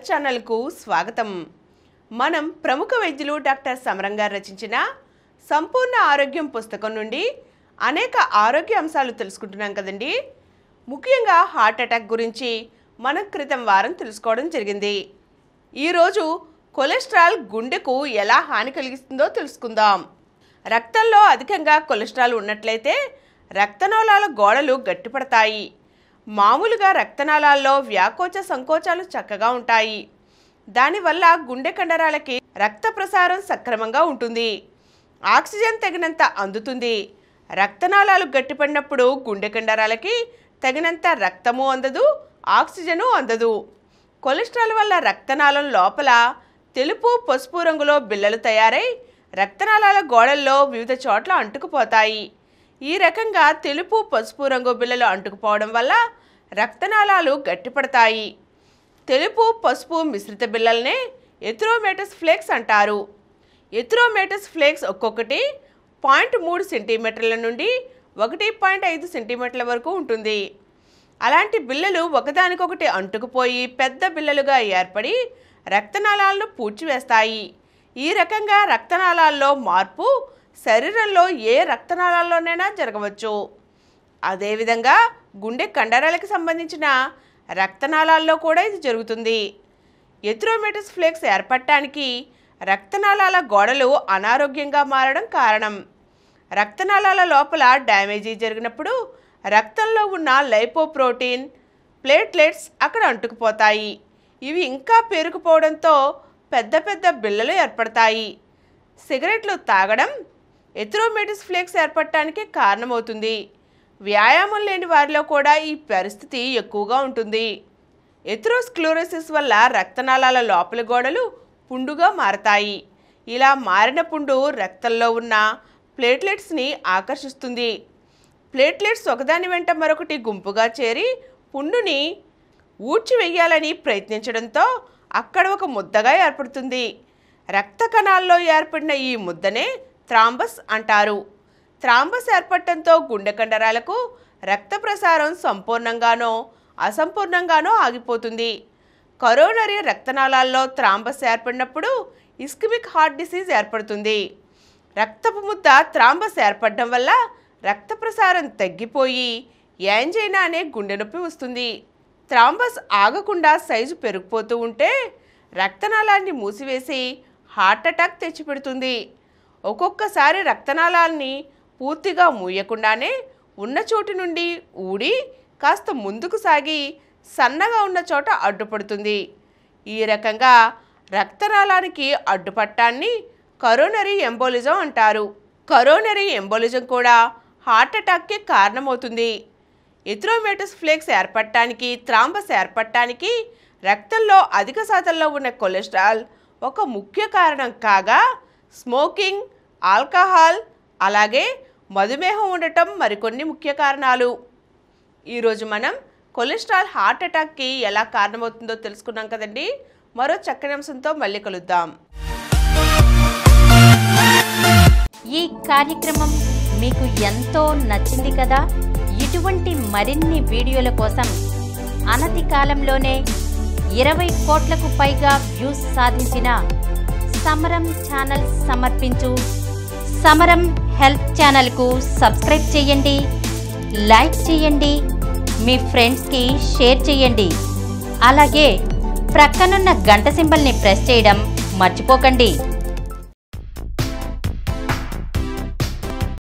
Health channel కు స్వాగతం। మనం ప్రముఖ వైద్యులు డాక్టర్ సమరం గారు రచించిన సంపూర్ణ ఆరోగ్యం పుస్తకం నుండి అనేక ఆరోగ్య అంశాలు తెలుసుకుంటున్నాం కదండి। ముఖ్యంగా హార్ట్ అటాక్ గురించి మనం క్రితం వారం తెలుసుకోవడం జరిగింది। ఈ రోజు కొలెస్ట్రాల్ గుండెకు ఎలా హాని కలిగిస్తుందో తెలుసుకుందాం। రక్తంలో అధికంగా కొలెస్ట్రాల్ ఉన్నట్లయితే రక్తనాళాల గోడలు గట్టిపడతాయి। మామూలుగా రక్తనాళాల్లో వ్యాకోచ సంకోచాలు చక్కగా ఉంటాయి। దానివల్ల గుండె కండరాలకి రక్త ప్రసారం సక్రమంగా ఉంటుంది, ఆక్సిజన్ తగినంత అందుతుంది। రక్తనాళాలు గట్టిపడినప్పుడు గుండె కండరాలకి తగినంత రక్తము అందదు, ఆక్సిజను అందదు। కొలెస్ట్రాల్ వల్ల రక్తనాళం లోపల తెలుపు పసుపు రంగులో బిళ్ళలు తయారై రక్తనాళాల గోడల్లో వివిధ చోట్ల అంటుకుపోతాయి। ఈ రకంగా తెలుపు పసుపు రంగు బిళ్ళలు అంటుకుపోవడం వల్ల రక్తనాళాలు గట్టిపడతాయి। తెలుపు పసుపు మిశ్రిత బిళ్ళల్నే ఎథ్రోమేటస్ ఫ్లేక్స్ అంటారు। ఎథ్రోమేటస్ ఫ్లేక్స్ ఒక్కొక్కటి 0.3 సెంటీమీటర్ల నుండి 1.5 సెంటీమీటర్ల వరకు ఉంటుంది। అలాంటి బిళ్ళలు ఒకదానికొకటి అంటుకుపోయి పెద్ద బిళ్ళలుగా ఏర్పడి రక్తనాళాలను పూడ్చివేస్తాయి। ఈ రకంగా రక్తనాళాల్లో మార్పు శరీరంలో ఏ రక్తనాళాల్లోనైనా జరగవచ్చు। అదేవిధంగా గుండె కండరాలకు సంబంధించిన రక్తనాళాల్లో కూడా ఇది జరుగుతుంది। ఎథ్రోమేటస్ ఫ్లేక్స్ ఏర్పడటానికి రక్తనాళాల గోడలు అనారోగ్యంగా మారడం కారణం। రక్తనాళాల లోపల డ్యామేజీ జరిగినప్పుడు రక్తంలో ఉన్న లైపోప్రోటీన్, ప్లేట్లెట్స్ అక్కడ అంటుకుపోతాయి। ఇవి ఇంకా పేరుకుపోవడంతో పెద్ద పెద్ద బిళ్ళలు ఏర్పడతాయి। సిగరెట్లు తాగడం ఎథ్రోమేటస్ ఫ్లేక్స్ ఏర్పడటానికి కారణమవుతుంది। వ్యాయామం లేని వారిలో కూడా ఈ పరిస్థితి ఎక్కువగా ఉంటుంది। ఎథ్రోస్క్లెరోసిస్ వల్ల రక్తనాళాల లోపలి గోడలు పుండుగా మారతాయి। ఇలా మారిన పుండు రక్తంలో ఉన్న ప్లేట్లెట్స్ని ఆకర్షిస్తుంది। ప్లేట్లెట్స్ ఒకదాని వెంట మరొకటి గుంపుగా చేరి పుండుని ఊడ్చివేయాలని ప్రయత్నించడంతో అక్కడ ఒక ముద్దగా ఏర్పడుతుంది। రక్త కణాల్లో ఏర్పడిన ఈ ముద్దనే థ్రాంబస్ అంటారు। థ్రాంబస్ ఏర్పడటంతో గుండె కండరాలకు రక్త ప్రసారం సంపూర్ణంగానో అసంపూర్ణంగానో ఆగిపోతుంది। కరోనరీ రక్తనాళాల్లో థ్రాంబస్ ఏర్పడినప్పుడు ఇస్కిమిక్ హార్ట్ డిసీజ్ ఏర్పడుతుంది। రక్తపు ముద్ద థ్రాంబస్ ఏర్పడడం వల్ల రక్త ప్రసారం తగ్గిపోయి యాంజైనా అనే గుండె నొప్పి వస్తుంది। థ్రాంబస్ ఆగకుండా సైజు పెరిగిపోతూ ఉంటే రక్తనాళాన్ని మూసివేసి హార్ట్ అటాక్ తెచ్చిపెడుతుంది। ఒక్కొక్కసారి రక్తనాళాన్ని పూర్తిగా మూయకుండానే ఉన్న చోటు నుండి ఊడి కాస్త ముందుకు సాగి సన్నగా ఉన్న చోట అడ్డుపడుతుంది। ఈ రకంగా రక్తనాళానికి అడ్డుపట్టాన్ని కరోనరీ ఎంబోలిజం అంటారు। కరోనరీ ఎంబోలిజం కూడా హార్ట్ అటాక్కి కారణమవుతుంది। ఎథ్రోమేటస్ ఫ్లేక్స్ ఏర్పడటానికి, థ్రాంబస్ ఏర్పడటానికి రక్తంలో అధిక శాతంలో ఉన్న కొలెస్ట్రాల్ ఒక ముఖ్య కారణం కాగా స్మోకింగ్, ఆల్కహాల్, అలాగే మధుమేహం ఉండటం మరికొన్ని ముఖ్య కారణాలు। ఈరోజు మనం కొలెస్ట్రాల్ హార్ట్ అటాక్కి ఎలా కారణమవుతుందో తెలుసుకున్నాం కదండి। మరో చక్కని అంశంతో మళ్ళీ కలుద్దాం। ఈ కార్యక్రమం మీకు ఎంతో నచ్చింది కదా। ఇటువంటి మరిన్ని వీడియోల కోసం అనతి కాలంలోనే 20 కోట్లకు పైగా వ్యూస్ సాధించిన సమరం ఛానల్ సమర్పించు సమరం హెల్త్ ఛానల్కు సబ్స్క్రైబ్ చేయండి, లైక్ చేయండి, మీ ఫ్రెండ్స్కి షేర్ చేయండి। అలాగే ప్రక్కనున్న గంట సింబల్ని ప్రెస్ చేయడం మర్చిపోకండి।